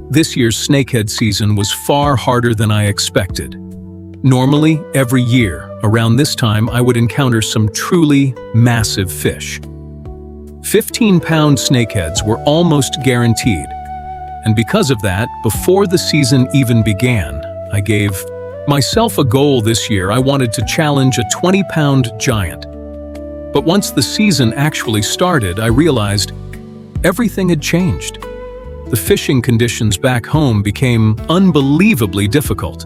This year's snakehead season was far harder than I expected. Normally, every year, around this time I would encounter some truly massive fish. 15-pound snakeheads were almost guaranteed. And because of that, before the season even began, I gave myself a goal this year. I wanted to challenge a 20-pound giant. But once the season actually started, I realized everything had changed. The fishing conditions back home became unbelievably difficult.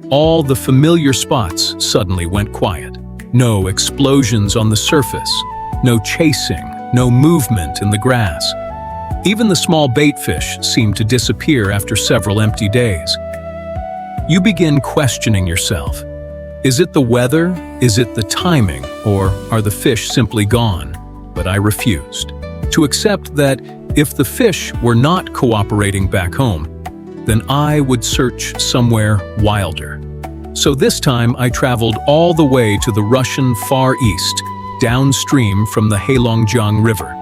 All the familiar spots suddenly went quiet. No explosions on the surface, no chasing, no movement in the grass. Even the small bait fish seemed to disappear after several empty days. You begin questioning yourself. Is it the weather? Is it the timing? Or are the fish simply gone? But I refused to accept that if the fish were not cooperating back home, then I would search somewhere wilder. So this time I traveled all the way to the Russian Far East, downstream from the Heilongjiang River.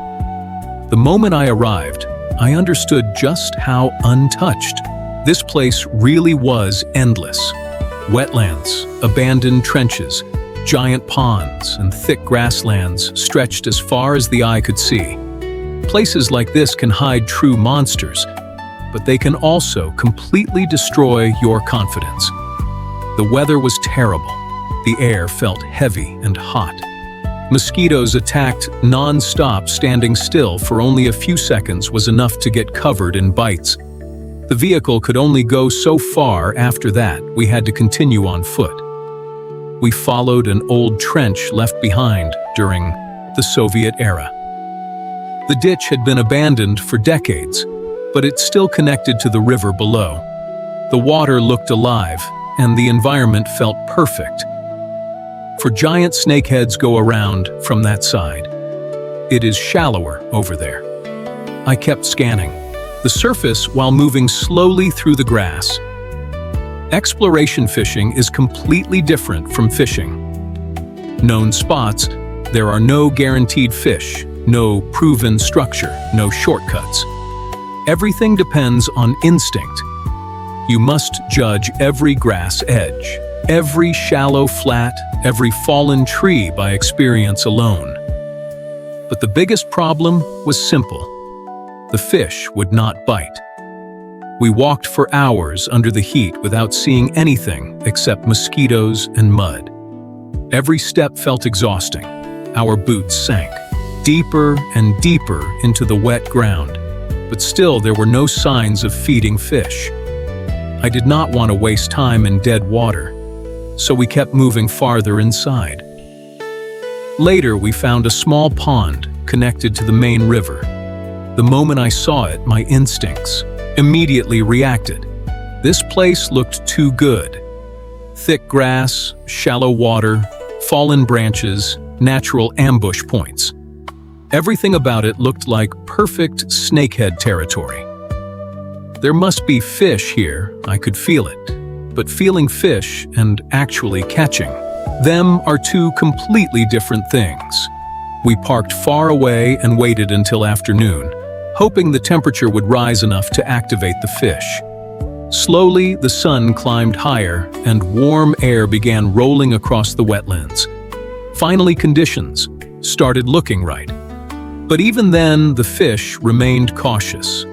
The moment I arrived, I understood just how untouched this place really was. Endless wetlands, abandoned trenches, giant ponds, and thick grasslands stretched as far as the eye could see. Places like this can hide true monsters, but they can also completely destroy your confidence. The weather was terrible. The air felt heavy and hot. Mosquitoes attacked non-stop. Standing still for only a few seconds was enough to get covered in bites. The vehicle could only go so far. After that, we had to continue on foot. We followed an old trench left behind during the Soviet era. The ditch had been abandoned for decades, but it still connected to the river below. The water looked alive, and the environment felt perfect. For giant snakeheads go around from that side. It is shallower over there. I kept scanning the surface while moving slowly through the grass. Exploration fishing is completely different from fishing. Known spots, there are no guaranteed fish, no proven structure, no shortcuts. Everything depends on instinct. You must judge every grass edge, every shallow flat, every fallen tree by experience alone. But the biggest problem was simple. The fish would not bite. We walked for hours under the heat without seeing anything except mosquitoes and mud. Every step felt exhausting. Our boots sank deeper and deeper into the wet ground, but still there were no signs of feeding fish. I did not want to waste time in dead water, so we kept moving farther inside. Later, we found a small pond connected to the main river. The moment I saw it, my instincts immediately reacted. This place looked too good. Thick grass, shallow water, fallen branches, natural ambush points. Everything about it looked like perfect snakehead territory. There must be fish here, I could feel it. But feeling fish and actually catching them are two completely different things. We parked far away and waited until afternoon, hoping the temperature would rise enough to activate the fish. Slowly, the sun climbed higher and warm air began rolling across the wetlands. Finally, conditions started looking right. But even then, the fish remained cautious.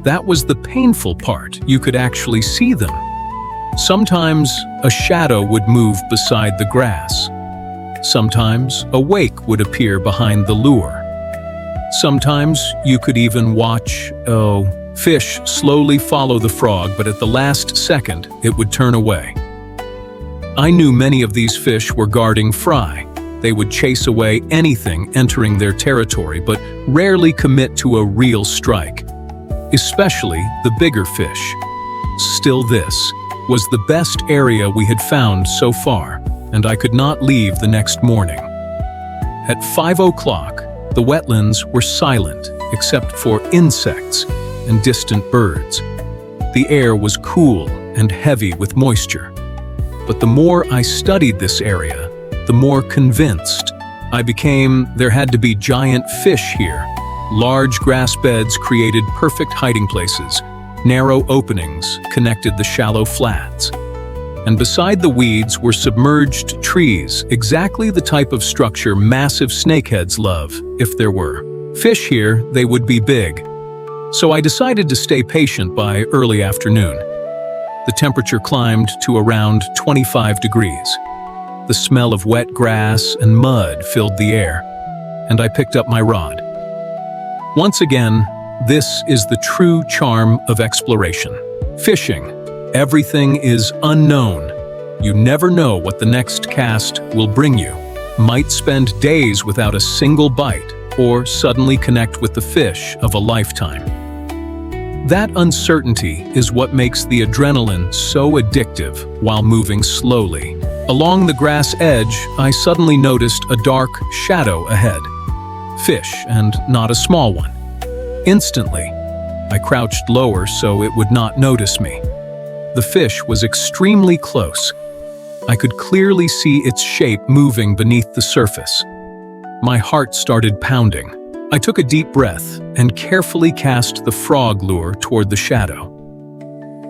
That was the painful part. You could actually see them. Sometimes a shadow would move beside the grass. Sometimes a wake would appear behind the lure. Sometimes you could even watch, fish slowly follow the frog, but at the last second, it would turn away. I knew many of these fish were guarding fry. They would chase away anything entering their territory, but rarely commit to a real strike, especially the bigger fish. Still, this was the best area we had found so far, and I could not leave the next morning. At 5 o'clock, the wetlands were silent except for insects and distant birds. The air was cool and heavy with moisture. But the more I studied this area, the more convinced I became there had to be giant fish here. Large grass beds created perfect hiding places, Narrow openings connected the shallow flats. And beside the weeds were submerged trees, exactly the type of structure massive snakeheads love. If there were fish here, they would be big. So I decided to stay patient by early afternoon. The temperature climbed to around 25 degrees. The smell of wet grass and mud filled the air, and I picked up my rod. Once again, this is the true charm of exploration. Fishing. Everything is unknown. You never know what the next cast will bring you. Might spend days without a single bite, or suddenly connect with the fish of a lifetime. That uncertainty is what makes the adrenaline so addictive while moving slowly. Along the grass edge, I suddenly noticed a dark shadow ahead. Fish, and not a small one. Instantly, I crouched lower so it would not notice me. The fish was extremely close. I could clearly see its shape moving beneath the surface. My heart started pounding. I took a deep breath and carefully cast the frog lure toward the shadow.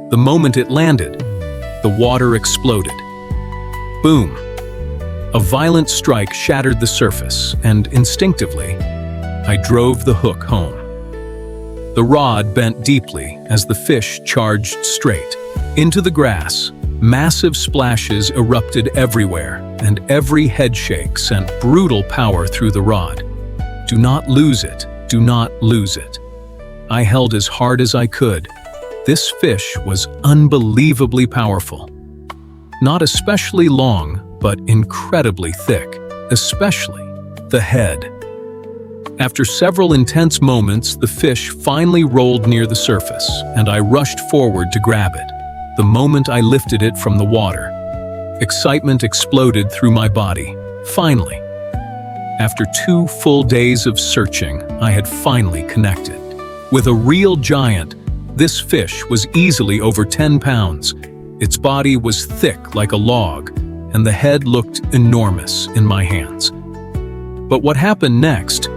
The moment it landed, the water exploded. Boom! A violent strike shattered the surface, and instinctively, I drove the hook home. The rod bent deeply as the fish charged straight. Into the grass, massive splashes erupted everywhere, and every headshake sent brutal power through the rod. Do not lose it. Do not lose it. I held as hard as I could. This fish was unbelievably powerful. Not especially long, but incredibly thick, especially the head. After several intense moments, the fish finally rolled near the surface, and I rushed forward to grab it. The moment I lifted it from the water, excitement exploded through my body. Finally, after 2 full days of searching, I had finally connected. With a real giant, this fish was easily over 10 pounds. Its body was thick like a log, and the head looked enormous in my hands. But what happened next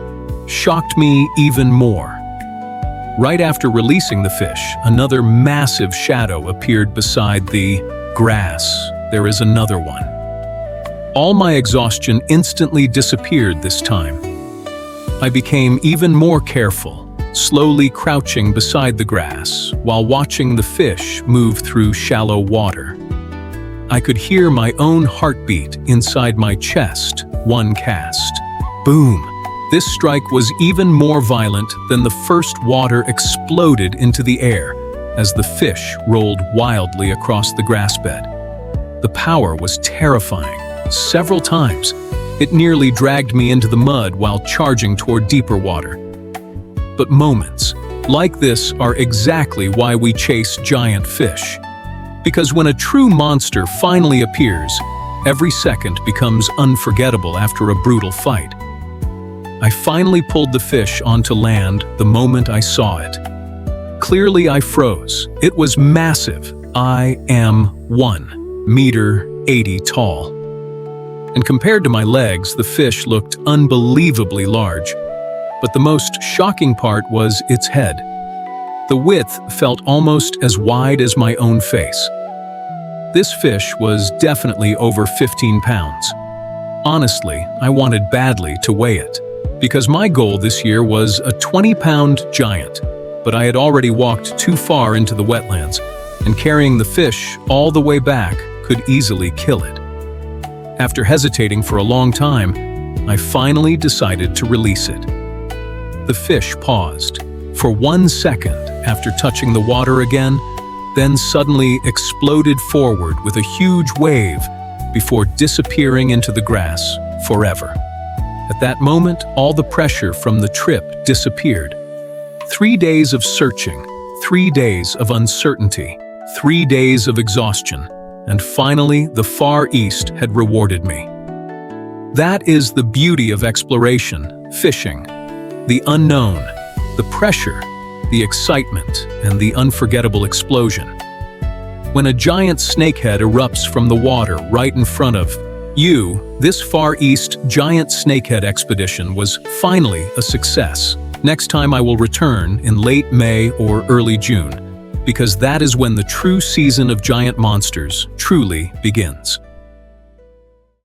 shocked me even more. Right after releasing the fish, another massive shadow appeared beside the grass. There is another one. All my exhaustion instantly disappeared this time. I became even more careful, slowly crouching beside the grass while watching the fish move through shallow water. I could hear my own heartbeat inside my chest. One cast. Boom! This strike was even more violent than the first. Water exploded into the air as the fish rolled wildly across the grass bed. The power was terrifying. Several times, it nearly dragged me into the mud while charging toward deeper water. But moments like this are exactly why we chase giant fish. Because when a true monster finally appears, every second becomes unforgettable after a brutal fight. I finally pulled the fish onto land the moment I saw it. Clearly I froze. It was massive. I am 1.80 meters tall. And compared to my legs, the fish looked unbelievably large. But the most shocking part was its head. The width felt almost as wide as my own face. This fish was definitely over 15 pounds. Honestly, I wanted badly to weigh it, because my goal this year was a 20-pound giant, but I had already walked too far into the wetlands, and carrying the fish all the way back could easily kill it. After hesitating for a long time, I finally decided to release it. The fish paused for 1 second after touching the water again, then suddenly exploded forward with a huge wave before disappearing into the grass forever. At that moment, all the pressure from the trip disappeared. 3 days of searching, 3 days of uncertainty, 3 days of exhaustion, and finally the Far East had rewarded me. That is the beauty of exploration, fishing. The unknown, the pressure, the excitement, and the unforgettable explosion. When a giant snakehead erupts from the water right in front of you, this Far East giant snakehead expedition was finally a success. Next time I will return in late May or early June. because that is when the true season of giant monsters truly begins.